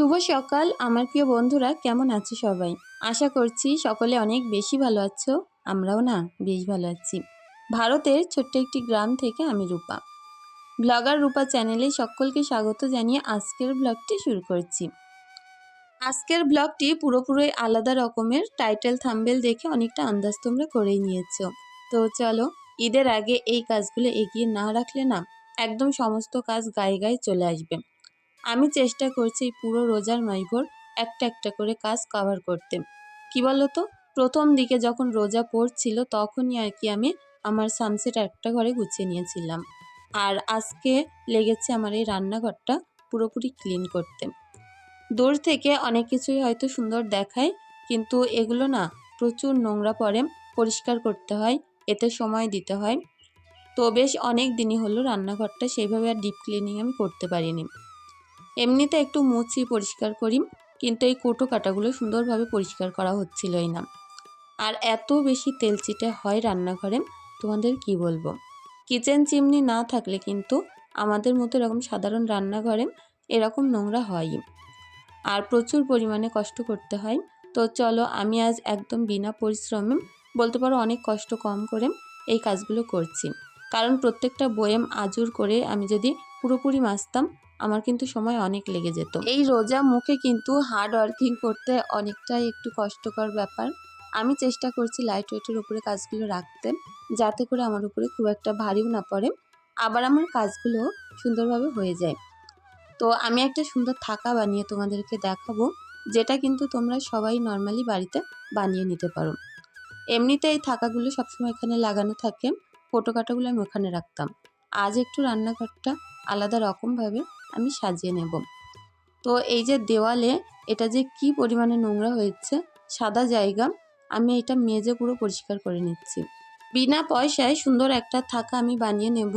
শুভ সকাল আমার প্রিয় বন্ধুরা, কেমন আছো সবাই? আশা করছি সকলে অনেক বেশি ভালো আছো। আমরাও না বেশ ভালো আছি। ভারতের ছোট্ট একটি গ্রাম থেকে আমি রূপা, ব্লগার রূপা চ্যানেলে সকলকে স্বাগত জানিয়ে আজকের ব্লগটি শুরু করছি। আজকের ব্লগটি পুরোপুরি আলাদা রকমের। টাইটেল থাম্বনেল দেখে অনেকটা আন্দাজ তোমরা করেই নিয়েছো। তো চলো, ঈদের আগে এই কাজগুলো এগিয়ে না রাখলে না একদম সমস্ত কাজ গায়ে গায়ে চলে আসবে। আমি চেষ্টা করছি এই পুরো রোজার মাসভর একটা একটা করে কাজ কভার করতে। কি বলতো, প্রথম দিকে যখন রোজা পড়ছিল তখনই আর কি আমি আমার সানসেট একটা ঘরে গুছিয়ে নিয়েছিলাম। আর আজকে লেগেছে আমার এই রান্নাঘরটা পুরোপুরি ক্লিন করতে। দূর থেকে অনেক কিছুই হয়তো সুন্দর দেখায়, কিন্তু এগুলো না প্রচুর নোংরা পড়ে, পরিষ্কার করতে হয়, এতে সময় দিতে হয়। তো বেশ অনেক দিনই হলো রান্নাঘরটা সেইভাবে আর ডিপ ক্লিনিং আমি করতে পারিনি। এমনিতে একটু মুছি পরিষ্কার করি, কিন্তু এই কোটো কাটাগুলো সুন্দরভাবে পরিষ্কার করা হচ্ছিলই না। আর এত বেশি তেলচিটে হয় রান্নাঘরে, তোমাদের কি বলবো। কিচেন চিমনি না থাকলে কিন্তু আমাদের মতো এরকম সাধারণ রান্নাঘরে এরকম নোংরা হয়ই, আর প্রচুর পরিমাণে কষ্ট করতে হয়। তো চলো, আমি আজ একদম বিনা পরিশ্রমে, বলতে পারো অনেক কষ্ট কম করে এই কাজগুলো করছি। কারণ প্রত্যেকটা বয়েম আজুর করে আমি যদি পুরোপুরি মাজতাম, আমার কিন্তু সময় অনেক লেগে যেত। এই রোজা মুখে কিন্তু হার্ড ওয়ার্কিং করতে অনেকটাই একটু কষ্টকর ব্যাপার। আমি চেষ্টা করছি লাইট ওয়েটের উপরে কাজগুলো রাখতে, যাতে করে আমার উপরে খুব একটা ভারীও না পড়ে, আবার আমার কাজগুলো সুন্দরভাবে হয়ে যায়। তো আমি একটা সুন্দর থাকা বানিয়ে তোমাদেরকে দেখাবো, যেটা কিন্তু তোমরা সবাই নর্মালি বাড়িতে বানিয়ে নিতে পারো। এমনিতে এই থাকাগুলো সবসময় এখানে লাগানো থাকে, ফোটো কাটাগুলো আমি ওখানে রাখতাম। আজ একটু রান্নাঘরটা আলাদা রকমভাবে আমি সাজিয়ে নেব। তো এই যে দেওয়ালে এটা যে কি পরিমাণে নোংরা হয়েছে, সাদা জায়গা, আমি এটা মেজে পুরো পরিষ্কার করে নিচ্ছি। বিনা পয়সায় সুন্দর একটা থাকা আমি বানিয়ে নেব।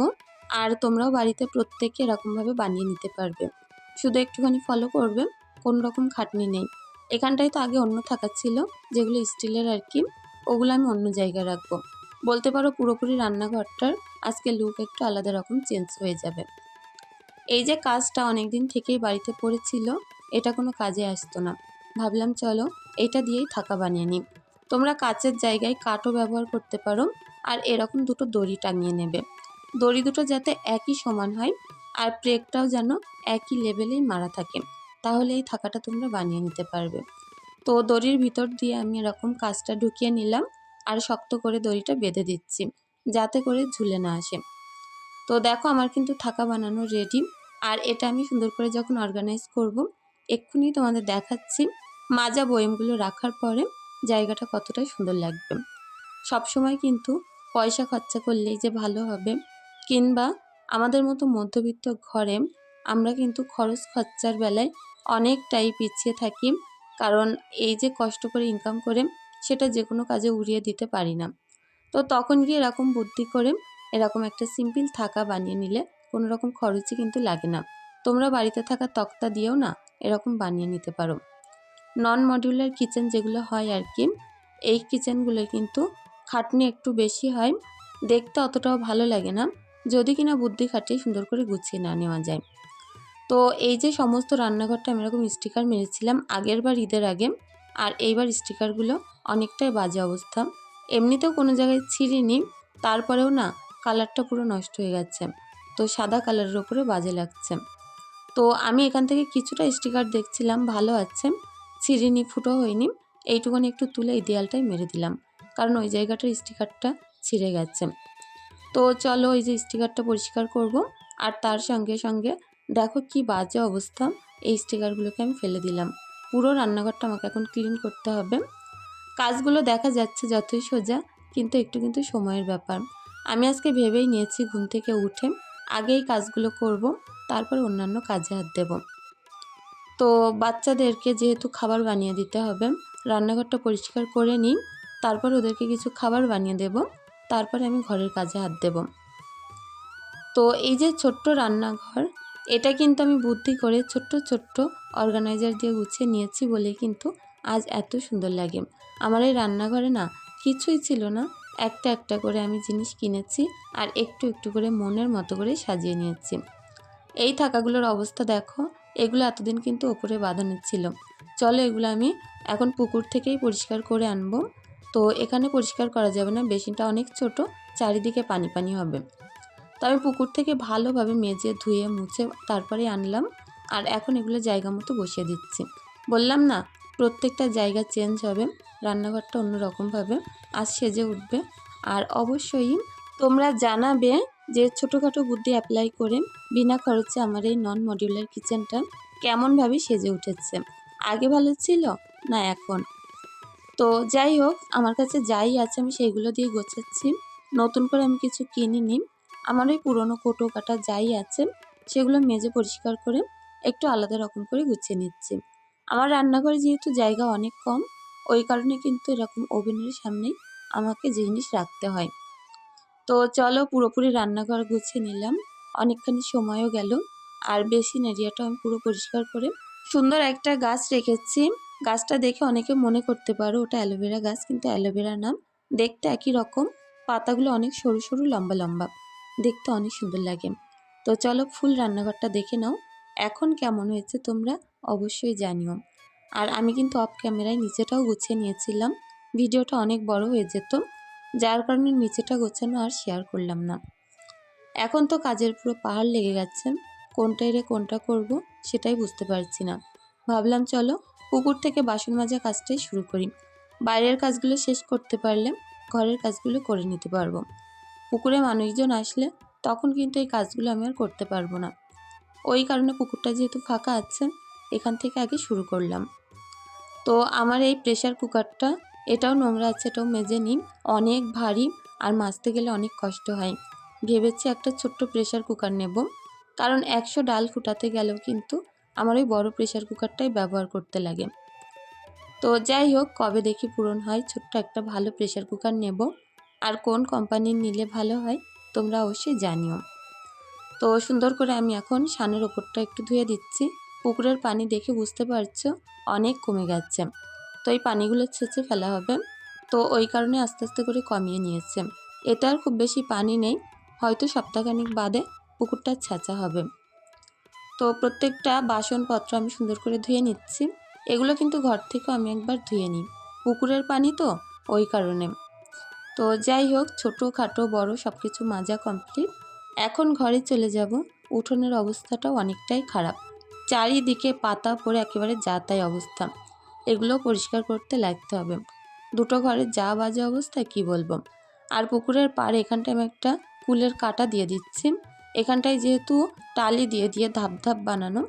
আর তোমরাও বাড়িতে প্রত্যেকে এরকমভাবে বানিয়ে নিতে পারবে, শুধু একটুখানি ফলো করবে, কোনো রকম খাটনি নেই। এখানটায় তো আগে অন্য থাকা ছিল, যেগুলো স্টিলের আর কি, ওগুলো আমি অন্য জায়গায় রাখবো। বলতে পারো পুরোপুরি রান্নাঘরটার আজকে লুক একটু আলাদা রকম চেঞ্জ হয়ে যাবে। এই যে কাজটা অনেক দিন থেকেই বাড়িতে পড়েছিল, এটা কোনো কাজে আসতো না, ভাবলাম চলো এটা দিয়েই থাকা বানিয়ে নিই। তোমরা কাচের জায়গায় কাঠও ব্যবহার করতে পারো, আর এরকম দুটো দড়ি টাঙিয়ে নেবে। দড়ি দুটো যাতে একই সমান হয়, আর প্রেকটাও যেন একই লেভেলেই মারা থাকে, তাহলে এই থাকাটা তোমরা বানিয়ে নিতে পারবে। তো দড়ির ভিতর দিয়ে আমি এরকম কাজটা ঢুকিয়ে নিলাম, আর শক্ত করে দড়িটা বেঁধে দিচ্ছি, যাতে করে ঝুলে না আসে। তো দেখো, আমার কিন্তু থাকা বানানো রেডি। আর এটা আমি সুন্দর করে যখন অর্গানাইজ করব, এক্ষুনি তোমাদের দেখাচ্ছি মাজা বয়মগুলো রাখার পরে জায়গাটা কতটা সুন্দর লাগবে। সবসময় কিন্তু পয়সা খরচা করলেই যে ভালো হবে, কিংবা আমাদের মতো মধ্যবিত্ত ঘরে আমরা কিন্তু খরচ খরচার বেলায় অনেকটাই পিছিয়ে থাকি। কারণ এই যে কষ্ট করে ইনকাম করে সেটা যে কোনো কাজে উড়িয়ে দিতে পারি না। তো তখন গিয়ে এরকম বুদ্ধি করে এরকম একটা সিম্পল থাকা বানিয়ে নিলে কোনো রকম খরচই কিন্তু লাগে না। তোমরা বাড়িতে থাকা তক্তা দিয়েও না এরকম বানিয়ে নিতে পারো। নন মডিউলার কিচেন যেগুলো হয় আর কি, এই কিচেনগুলো কিন্তু খাটনি একটু বেশি হয়, দেখতে অতটাও ভালো লাগে না, যদি কিনা বুদ্ধি খাটিয়ে সুন্দর করে গুছিয়ে না নেওয়া যায়। তো এই যে সমস্ত রান্নাঘরটা আমি এরকম স্টিকার মেরেছিলাম আগের বার ঈদের আগে, আর এইবার স্টিকারগুলো অনেকটাই বাজে অবস্থা। এমনিতেও কোনো জায়গায় ছিঁড়িনি, তারপরেও না কালারটা পুরো নষ্ট হয়ে গেছে, তো সাদা কালারের ওপরে বাজে লাগছে। তো আমি এখান থেকে কিছুটা স্টিকার দেখছিলাম ভালো আছে, ছিঁড়িনি, ফুটো হয়নি, এইটুকুনি একটু তুলে এই দেয়ালটাই মেরে দিলাম, কারণ ওই জায়গাটার স্টিকারটা ছিঁড়ে গেছে। তো চলো এই যে স্টিকারটা পরিষ্কার করব, আর তার সঙ্গে সঙ্গে দেখো কি বাজে অবস্থা, এই স্টিকারগুলোকে আমি ফেলে দিলাম। পুরো রান্নাঘরটা আমাকে এখন ক্লিন করতে হবে। কাজগুলো দেখা যাচ্ছে যতই সোজা, কিন্তু একটু কিন্তু সময়ের ব্যাপার। আমি আজকে ভেবেই নিয়েছি ঘুম থেকে উঠে আগে এই কাজগুলো করব, তারপর অন্যান্য কাজে হাত দেব। তো বাচ্চাদেরকে যেহেতু খাবার বানিয়ে দিতে হবে, রান্নাঘরটা পরিষ্কার করে নিই, তারপর ওদেরকে কিছু খাবার বানিয়ে দেব, তারপরে আমি ঘরের কাজে হাত দেব। তো এই যে ছোট্ট রান্নাঘর, এটা কিন্তু আমি বুদ্ধি করে ছোট্ট ছোট্ট অর্গানাইজার দিয়ে গুছিয়ে নিয়েছি বলে কিন্তু আজ এত সুন্দর লাগে। আমার এই রান্নাঘরে না কিছুই ছিল না, একটা একটা করে আমি জিনিস কিনেছি, আর একটু একটু করে মনের মতো করে সাজিয়ে নিয়েছি। এই থাকাগুলোর অবস্থা দেখো, এগুলো এতদিন কিন্তু ওপরে বাঁধানো ছিল। চলো এগুলো আমি এখন পুকুর থেকেই পরিষ্কার করে আনবো। তো এখানে পরিষ্কার করা যাবে না, বেসিনটা অনেক ছোট, চারিদিকে পানি পানি হবে। তো আমি পুকুর থেকে ভালোভাবে মেজে ধুয়ে মুছে তারপরে আনলাম। আর এখন এগুলো জায়গা মতো বসিয়ে দিচ্ছি। বললাম না, প্রত্যেকটা জায়গা চেঞ্জ হবে, রান্নাঘরটা অন্যরকমভাবে আজ সেজে উঠবে। আর অবশ্যই তোমরা জানাবে যে ছোটোখাটো বুদ্ধি অ্যাপ্লাই করে বিনা খরচে আমার এই নন মডিউলার কিচেনটা কেমনভাবে সেজে উঠেছে। আগে ভালো ছিল না এখন? তো যাই হোক, আমার কাছে যাই আছে আমি সেইগুলো দিয়ে গোছাচ্ছি। নতুন করে আমি কিছু কিনিনি। আমার ওই পুরনো কোটো কাটা যাই আছে সেগুলো মেজে পরিষ্কার করে একটু আলাদা রকম করে গুছিয়ে নিচ্ছি। আমার রান্নাঘরে যেহেতু জায়গা অনেক কম, ওই কারণে কিন্তু এরকম ওভেনের সামনেই আমাকে জিনিস রাখতে হয়। তো চলো পুরোপুরি রান্নাঘর গুছিয়ে নিলাম, অনেকখানি সময়ও গেল। আর বেসিন এরিয়াটা আমি পুরো পরিষ্কার করে সুন্দর একটা গাছ রেখেছি। গাছটা দেখে অনেকে মনে করতে পারো ওটা অ্যালোভেরা গাছ, কিন্তু অ্যালোভেরা না, দেখতে একই রকম, পাতাগুলো অনেক সরু সরু লম্বা লম্বা, দেখতে অনেক সুন্দর লাগে। তো চলো ফুল রান্নাঘরটা দেখে নাও, এখন কেমন হয়েছে তোমরা অবশ্যই জানিও। আর আমি কিন্তু অফ ক্যামেরায় নিচেটাও গুছিয়ে নিয়েছিলাম, ভিডিওটা অনেক বড় হয়ে যেত, যার কারণে নিচেটা গোছানো আর শেয়ার করলাম না। এখন তো কাজের পুরো পাহাড় লেগে গেছে, কোনটা এরে কোনটা করব সেটাই বুঝতে পারছি না। ভাবলাম চলো পুকুর থেকে বাসন মাজা কাজটাই শুরু করি, বাইরের কাজগুলো শেষ করতে পারলে ঘরের কাজগুলো করে নিতে পারবো। পুকুরে মানুষজন আসলে তখন কিন্তু এই কাজগুলো আমি আর করতে পারবো না। ওই কারণে পুকুরটা যেহেতু ফাঁকা আছে, এখান থেকে আগে শুরু করলাম। তো আমার এই প্রেসার কুকারটা, এটাও নোংরা আছে, এটাও মেজে নিই, অনেক ভারী আর মাজতে গেলে অনেক কষ্ট হয়। ভেবেছি একটা ছোট্ট প্রেসার কুকার নেব, কারণ 100 ডাল ফুটাতে গেলেও কিন্তু আমার ওই বড় প্রেসার কুকারটাই ব্যবহার করতে লাগে। তো যাই হোক, কবে দেখি পূরণ হয়, ছোট্ট একটা ভালো প্রেসার কুকার নেব। আর কোন কোম্পানির নিলে ভালো হয় তোমরা অবশ্যই জানিও। তো সুন্দর করে আমি এখন সানের ওপরটা একটু ধুয়ে দিচ্ছি। পুকুরের পানি দেখে বুঝতে পারছো অনেক কমে গেছে, তো এই পানিগুলো ছেঁচে ফেলা হবে। তো ওই কারণে আস্তে আস্তে করে কমিয়ে নিয়েছে। এটা আর খুব বেশি পানি নেই, হয়তো সপ্তাহখানিক বাদে পুকুরটা ছেঁচা হবে। তো প্রত্যেকটা বাসনপত্র আমি সুন্দর করে ধুয়ে নিচ্ছি। এগুলো কিন্তু ঘর থেকেও আমি একবার ধুয়ে নিই, পুকুরের পানি তো ওই কারণে। তো যাই হোক, ছোটো খাটো বড় সব কিছু মাজা কমপ্লিট। এখন ঘরে চলে যাব। উঠোনের অবস্থাটাও অনেকটাই খারাপ, চারিদিকে পাতা পড়ে একেবারে যা তাই অবস্থা, এগুলো পরিষ্কার করতে লাগতে হবে। দুটো ঘরের যা বাজে অবস্থা কি বলবো। আর পুকুরের পাড়ে এখানটায় আমি একটা ফুলের কাঁটা দিয়ে দিচ্ছি। এখানটায় যেহেতু টালি দিয়ে দিয়ে ধাপ ধাপ বানানো,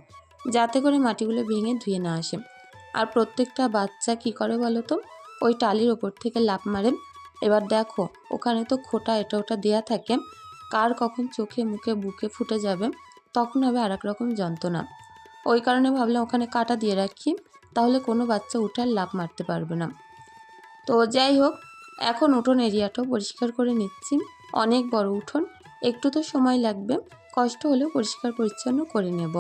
যাতে করে মাটিগুলো ভেঙে ধুয়ে না আসে। আর প্রত্যেকটা বাচ্চা কি করে বলো তো, ওই টালির ওপর থেকে লাফ মারে। এবার দেখো ওখানে তো খোঁটা এটা ওটা দেয়া থাকে, কার কখন চোখে মুখে বুকে ফুটে যাবে, তখন হবে আর এক রকম যন্ত্রণা। ওই কারণে ভাবলাম ওখানে কাঁটা দিয়ে রাখি, তাহলে কোনো বাচ্চা উঠে আর লাফ মারতে পারবে না। তো যাই হোক, এখন উঠোন এরিয়াটাও পরিষ্কার করে নিচ্ছি। অনেক বড় উঠোন, একটু তো সময় লাগবে, কষ্ট হলেও পরিষ্কার পরিচ্ছন্ন করে নেব।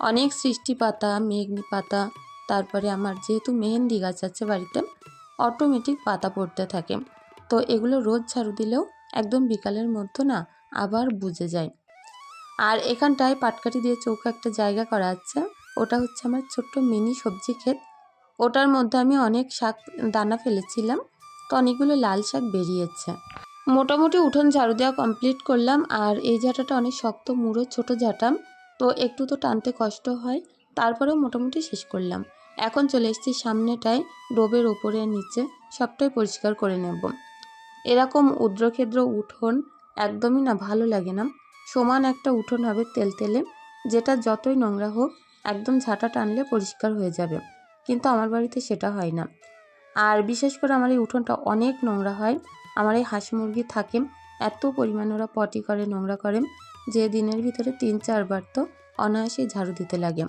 অনেক সৃষ্টি পাতা, মেঘনি পাতা, তারপরে আমার যেহেতু মেহেন্দি গাছ আছে বাড়িতে, অটোমেটিক পাতা পড়তে থাকে। তো এগুলো রোজ ঝাড়ু দিলেও একদম বিকালের মধ্যে না আবার বুঝে যায়। আর এখানটায় পাটকাঠি দিয়ে চৌকা একটা জায়গা করা আছে, ওটা হচ্ছে আমার ছোট্ট মিনি সবজি ক্ষেত। ওটার মধ্যে আমি অনেক শাক দানা ফেলেছিলাম, তো অনেকগুলো লাল শাক বেরিয়েছে। মোটামুটি উঠোন ঝাড়ু দেওয়া কমপ্লিট করলাম। আর এই ঝাঁটাটা অনেক শক্ত মুড়ো ছোট ঝাঁটা, তো একটু তো টানতে কষ্ট হয়, তারপরেও মোটামুটি শেষ করলাম। এখন চলে এসেছি সামনেটায়, ডোবের ওপরে নিচে সবটাই পরিষ্কার করে নেব। এরকম উদ্রক্ষেদ্র উঠোন একদমই না ভালো লাগে না। সমান একটা উঠোন হবে তেলতেলে, যেটা যতই নোংরা হোক একদম ঝাঁটা টানলে পরিষ্কার হয়ে যাবে, কিন্তু আমার বাড়িতে সেটা হয় না। আর বিশেষ করে আমার এই উঠোনটা অনেক নোংরা হয়। আমার এই হাঁস মুরগি থাকে, এত পরিমাণে ওরা পটি করে নোংরা করে যে দিনের ভিতরে 3-4 বার তো অনায়াসেই ঝাড়ু দিতে লাগে।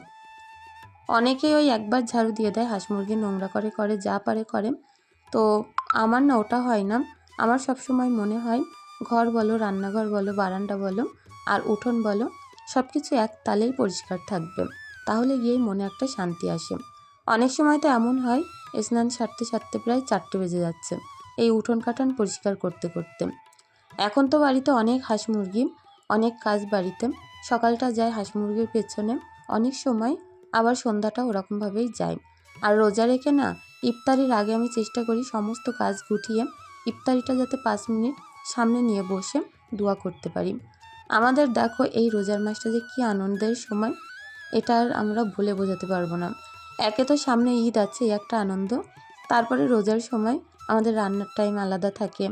অনেকেই ওই একবার ঝাড়ু দিয়ে দেয়, হাঁস মুরগি নোংরা করে করে যা পারে করে। তো আমার না ওটা হয় না। আমার সবসময় মনে হয় ঘর বলো, রান্নাঘর বলো, বারান্দা বলো আর উঠোন বলো, সব কিছু এক তালেই পরিষ্কার থাকবে, তাহলে গিয়েই মনে একটা শান্তি আসে। অনেক সময় তো এমন হয় স্নান সারতে সারতে প্রায় 4টে বেজে যাচ্ছে এই উঠোন কাটান পরিষ্কার করতে করতে। এখন তো বাড়িতে অনেক হাঁস মুরগি, অনেক কাজ বাড়িতে, সকালটা যায় হাঁস মুরগির পেছনে, অনেক সময় আবার সন্ধ্যাটা ওরকমভাবেই যায়। আর রোজা রেখে না ইফতারির আগে আমি চেষ্টা করি সমস্ত কাজ গুটিয়ে ইফতারিটা যাতে 5 মিনিট সামনে নিয়ে বসে দোয়া করতে পারি। আমাদের দেখো এই রোজার মাসটা যে কী আনন্দের সময়, এটা আর আমরা বলে বোঝাতে পারবো না। একে তো সামনে ঈদ আছে, এই একটা আনন্দ, তারপরে রোজার সময় আমাদের রান্নার টাইম আলাদা থাকে,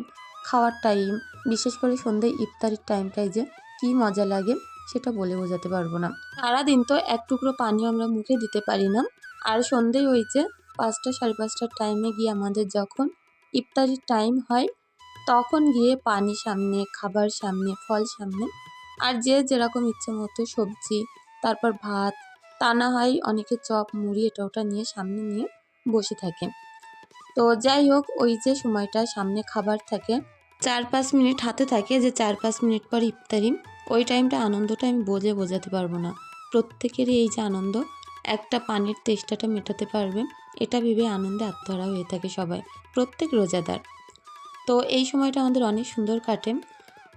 খাওয়ার টাইম, বিশেষ করে সন্ধ্যায় ইফতারির টাইমটাই যে কী মজা লাগে সেটা বলে বোঝাতে পারবো না। সারাদিন তো এক টুকরো পানিও আমরা মুখে দিতে পারি না। আর সন্ধ্যেয় ওই যে 5টা 5:30টার টাইমে গিয়ে আমাদের যখন ইফতারির টাইম হয়, তখন গিয়ে পানি সামনে, খাবার সামনে, ফল সামনে, আর যে যেরকম ইচ্ছে মতো সবজি, তারপর ভাত, তা না হয় অনেকে চপ মুড়ি এটা ওটা নিয়ে সামনে নিয়ে বসে থাকে। তো যাই হোক, ওই যে সময়টা সামনে খাবার থাকে, 4-5 মিনিট হাতে থাকে, যে 4-5 মিনিট পর ইফতারি, ওই টাইমটা আনন্দটা আমি বলে বোঝাতে পারবো না। প্রত্যেকেরই এই যে আনন্দ, একটা পানির তেষ্টাটা মেটাতে পারবে, এটা ভেবে আনন্দে আত্মহারা হয়ে থাকে সবাই, প্রত্যেক রোজাদার। তো এই সময়টা আমাদের অনেক সুন্দর কাটে।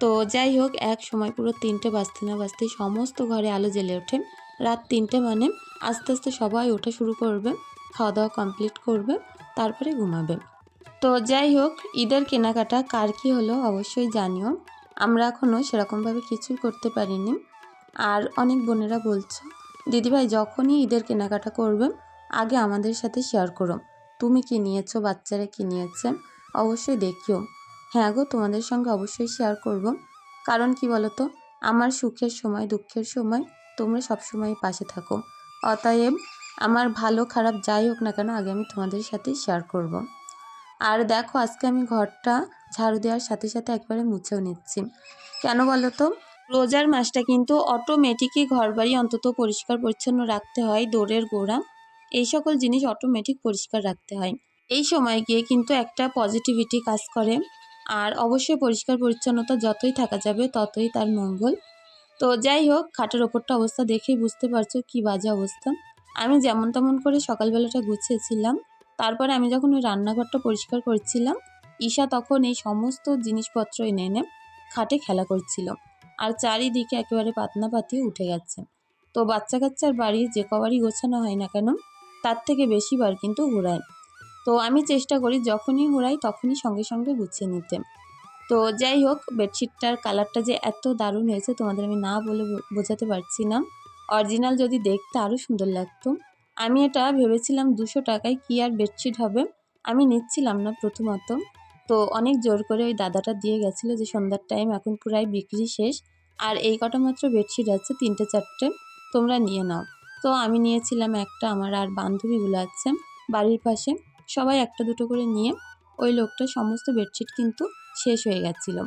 তো যাই হোক, এক সময় পুরো 3টে বাজতে না বাজতেই সমস্ত ঘরে আলো জ্বেলে ওঠে। রাত 3টে মানে আস্তে আস্তে সবাই ওঠা শুরু করবে, খাওয়া দাওয়া কমপ্লিট করবে, তারপরে ঘুমাবে। তো যাই হোক, ঈদের কেনাকাটা কার কী হলো অবশ্যই জানিও। আমরা এখনও সেরকমভাবে কিছুই করতে পারিনি। আর অনেক বোনেরা বলছো, দিদিভাই যখনই ঈদের কেনাকাটা করবে আগে আমাদের সাথে শেয়ার করো, তুমি কী নিয়েছো, বাচ্চারা কী নিয়েছে, অবশ্যই দেখিও। হ্যাঁ গো, তোমাদের সঙ্গে অবশ্যই শেয়ার করব। কারণ কি বলো তো, আমার সুখের সময় দুঃখের সময় তোমরা সবসময় পাশে থাকো, অতএব আমার ভালো খারাপ যাই হোক না কেন আগে আমি তোমাদের সাথেই শেয়ার করব। আর দেখো, আজকে আমি ঘরটা ঝাড়ু দেওয়ার সাথে সাথে একবারে মুছেও নিচ্ছি। কেন বলো তো, রোজার মাসটা কিন্তু অটোমেটিকই ঘরবাড়ি অন্তত পরিষ্কার পরিচ্ছন্ন রাখতে হয়, দোরের গোড়া, এই সকল জিনিস অটোমেটিক পরিষ্কার রাখতে হয়। এই সময় গিয়ে কিন্তু একটা পজিটিভিটি কাজ করে। আর অবশ্যই পরিষ্কার পরিচ্ছন্নতা যতই থাকা যাবে ততই তার মঙ্গল। তো যাই হোক, খাটের ওপরটা অবস্থা দেখেই বুঝতে পারছো কি বাজে অবস্থা। আমি যেমন তেমন করে সকালবেলাটা গুছিয়েছিলাম, তারপরে আমি যখন ওই রান্নাঘরটা পরিষ্কার করছিলাম, ঈশা তখন এই সমস্ত জিনিসপত্র এনে এনে খাটে খেলা করছিল, আর চারিদিকে একেবারে পাতনা পাতিয়ে উঠে গেছে। তো বাচ্চা কাচ্চার বাড়ি যে কবারই গোছানো হয় না কেন, তার থেকে বেশিবার কিন্তু হুড়ায়। তো আমি চেষ্টা করি যখনই হুড়াই তখনই সঙ্গে সঙ্গে গুছিয়ে নিতে। তো যাই হোক, বেডশিটটার কালারটা যে এত দারুণ হয়েছে তোমাদের আমি না বলে বোঝাতে পারছি না। অরিজিনাল যদি দেখতে আরও সুন্দর লাগতো। আমি এটা ভেবেছিলাম 200 টাকায় কি আর বেডশিট হবে, আমি নিচ্ছিলাম না প্রথমত। তো অনেক জোর করে ওই দাদাটা দিয়ে গেছিলো যে সন্ধ্যার টাইম এখন পুরাই বিক্রি শেষ, আর এই কটা মাত্র বেডশিট আছে, 3টে 4টে, তোমরা নিয়ে নাও। তো আমি নিয়েছিলাম একটা, আমার আর বান্ধবীগুলো আছে বাড়ির পাশে, সবাই একটা দুটো করে নিয়ে, ওই লোকটা সমস্ত বেডশিট কিন্তু শেষ হয়ে গেছিল।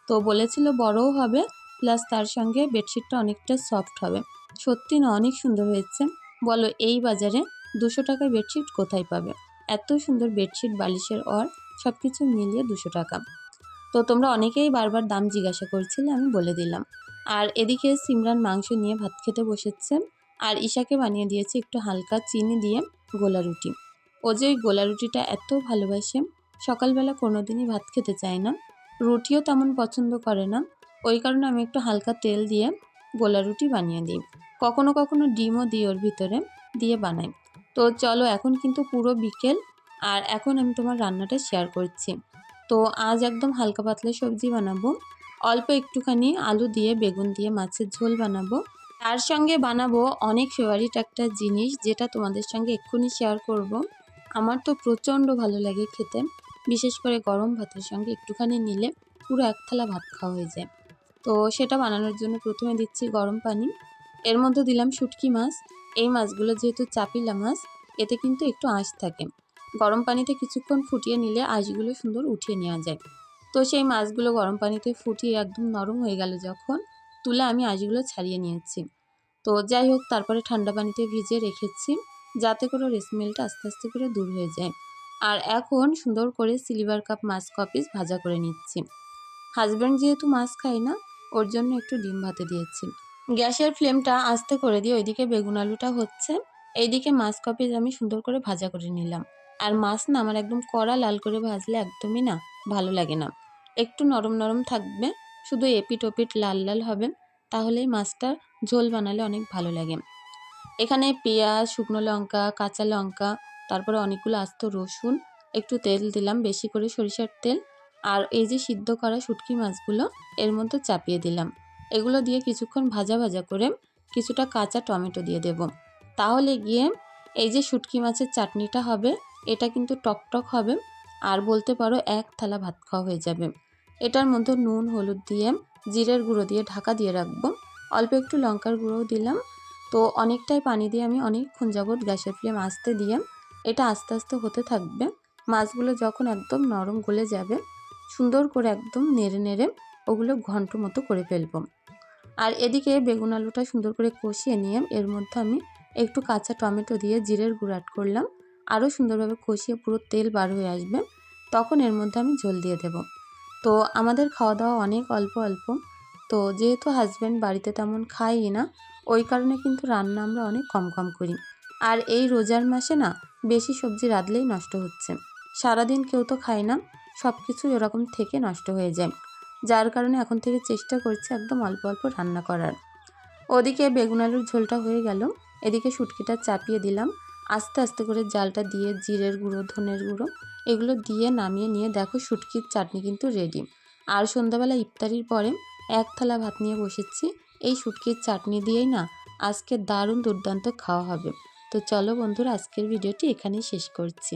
তো বলেছিল বড়ও হবে, প্লাস তার সঙ্গে বেডশিটটা অনেকটা সফট হবে। সত্যি না, অনেক সুন্দর হয়েছে। বলো এই বাজারে 200 টাকায় বেডশিট কোথায় পাবে? এত সুন্দর বেডশিট, বালিশের অর, সব কিছু মিলিয়ে 200 টাকা। তো তোমরা অনেকেই বারবার দাম জিজ্ঞাসা করছিলে, আমি বলে দিলাম। আর এদিকে সিমরান মাংস নিয়ে ভাত খেতে বসেছে, আর ঈশাকে বানিয়ে দিয়েছি একটু হালকা চিনি দিয়ে গোলা রুটি। ও যে ওই গোলা রুটিটা এত ভালোবাসে, সকালবেলা কোনো দিনই ভাত খেতে চায় না, রুটিও তেমন পছন্দ করে না, ওই কারণে আমি একটু হালকা তেল দিয়ে গোলা রুটি বানিয়ে দিই। কখনো কখনো ডিমও দিই ওর ভিতরে, দিয়ে বানাই। তো চলো, এখন কিন্তু পুরো বিকেল, আর এখন আমি তোমার রান্নাটা শেয়ার করছি। তো আজ একদম হালকা পাতলা সবজি বানাবো, অল্প একটুখানি আলু দিয়ে বেগুন দিয়ে মাছের ঝোল বানাবো। তার সঙ্গে বানাবো অনেক ফেভারিট একটা জিনিস, যেটা তোমাদের সঙ্গে এক্ষুনি শেয়ার করব। আমার তো প্রচণ্ড ভালো লাগে খেতে, বিশেষ করে গরম ভাতের সঙ্গে একটুখানি নিলে পুরো এক থালা ভাত খাওয়া হয়ে যায়। তো সেটা বানানোর জন্য প্রথমে দিচ্ছি গরম পানি, এর মধ্যে দিলাম শুটকি মাছ। এই মাছগুলো যেহেতু চাপিলা মাছ, এতে কিন্তু একটু আঁশ থাকে, গরম পানিতে কিছুক্ষণ ফুটিয়ে নিলে আঁশগুলো সুন্দর উঠিয়ে নেওয়া যায়। তো সেই মাছগুলো গরম পানিতে ফুটিয়ে একদম নরম হয়ে গেল যখন, তুলে আমি আঁশগুলো ছাড়িয়ে নিয়েছি। তো যাই হোক, তারপরে ঠান্ডা পানিতে ভিজিয়ে রেখেছি, যাতে করে ওর স্মেলটা আস্তে আস্তে করে দূর হয়ে যায়। আর এখন সুন্দর করে সিলভার কাপ মাছ কপিস ভাজা করে নিচ্ছি। হাজব্যান্ড যেহেতু মাছ খায় না, ওর জন্য একটু ডিম ভাতে দিয়েছি। গ্যাসের ফ্লেমটা আস্তে করে দিয়ে ওইদিকে বেগুন আলুটা হচ্ছে, এইদিকে মাছ কপিস আমি সুন্দর করে ভাজা করে নিলাম। আর মাছ না আমার একদম কড়া লাল করে ভাজলে একদমই না ভালো লাগে না, একটু নরম নরম থাকবে, শুধু এপিট ওপিট লাল লাল হবে, তাহলেই মাছটা ঝোল বানালে অনেক ভালো লাগে। এখানে পেঁয়াজ, শুকনো লঙ্কা, কাঁচা লঙ্কা, তারপরে অনেকগুলো আস্ত রসুন, একটু তেল দিলাম, বেশি করে সরিষার তেল। আর এই যে সিদ্ধ করা শুটকি মাছগুলো এর মধ্যে চাপিয়ে দিলাম। এগুলো দিয়ে কিছুক্ষণ ভাজা ভাজা করে কিছুটা কাঁচা টমেটো দিয়ে দেব। তাহলে গিয়ে এই যে শুটকি মাছের চাটনিটা হবে, এটা কিন্তু টকটক হবে আর বলতে পারো এক থালা ভাত খাওয়া হয়ে যাবে। এটার মধ্যে নুন, হলুদ দিয়ে, জিরের গুঁড়ো দিয়ে ঢাকা দিয়ে রাখবো। অল্প একটু লঙ্কার গুঁড়োও দিলাম। তো অনেকটাই পানি দিয়ে আমি অনেকক্ষণ যাবৎ গ্যাসের ফ্লেম আস্তে দিয়ে এটা আস্তে আস্তে হতে থাকবে। মাছগুলো যখন একদম নরম গলে যাবে, সুন্দর করে একদম নেড়ে নেড়ে ওগুলো ঘন্ট মতো করে ফেলবো। আর এদিকে বেগুন আলুটা সুন্দর করে কষিয়ে নিয়ে এর মধ্যে আমি একটু কাঁচা টমেটো দিয়ে জিরের গুঁড়ো অ্যাড করলাম। আরও সুন্দরভাবে কষিয়ে পুরো তেল বার হয়ে আসবে, তখন এর মধ্যে আমি ঝোল দিয়ে দেব। তো আমাদের খাওয়া দাওয়া অনেক অল্প অল্প। তো যেহেতু হাজব্যান্ড বাড়িতে তেমন খায়ই না, ওই কারণে কিন্তু রান্না আমরা অনেক কম কম করি। আর এই রোজার মাসে না বেশি সবজি রাঁধলেই নষ্ট হচ্ছে। সারাদিন কেউ তো খায় না, সব কিছু এরকম থেকে নষ্ট হয়ে যায়। যার কারণে এখন থেকে চেষ্টা করছি একদম অল্প অল্প রান্না করার। ওদিকে বেগুন আলুর ঝোলটা হয়ে গেল, এদিকে শুটকিটা চাপিয়ে দিলাম। আস্তে আস্তে করে জালটা দিয়ে জিরের গুঁড়ো, ধনের গুঁড়ো এগুলো দিয়ে নামিয়ে নিয়ে দেখো শুটকির চাটনি কিন্তু রেডি। আর সন্ধ্যাবেলা ইফতারির পরে এক থালা ভাত নিয়ে বসেছি। এই শুটকির চাটনি দিয়েই না আজকে দারুণ দুর্দান্ত খাওয়া হবে। তো চলো বন্ধুরা, আজকের ভিডিওটি এখানেই শেষ করছি।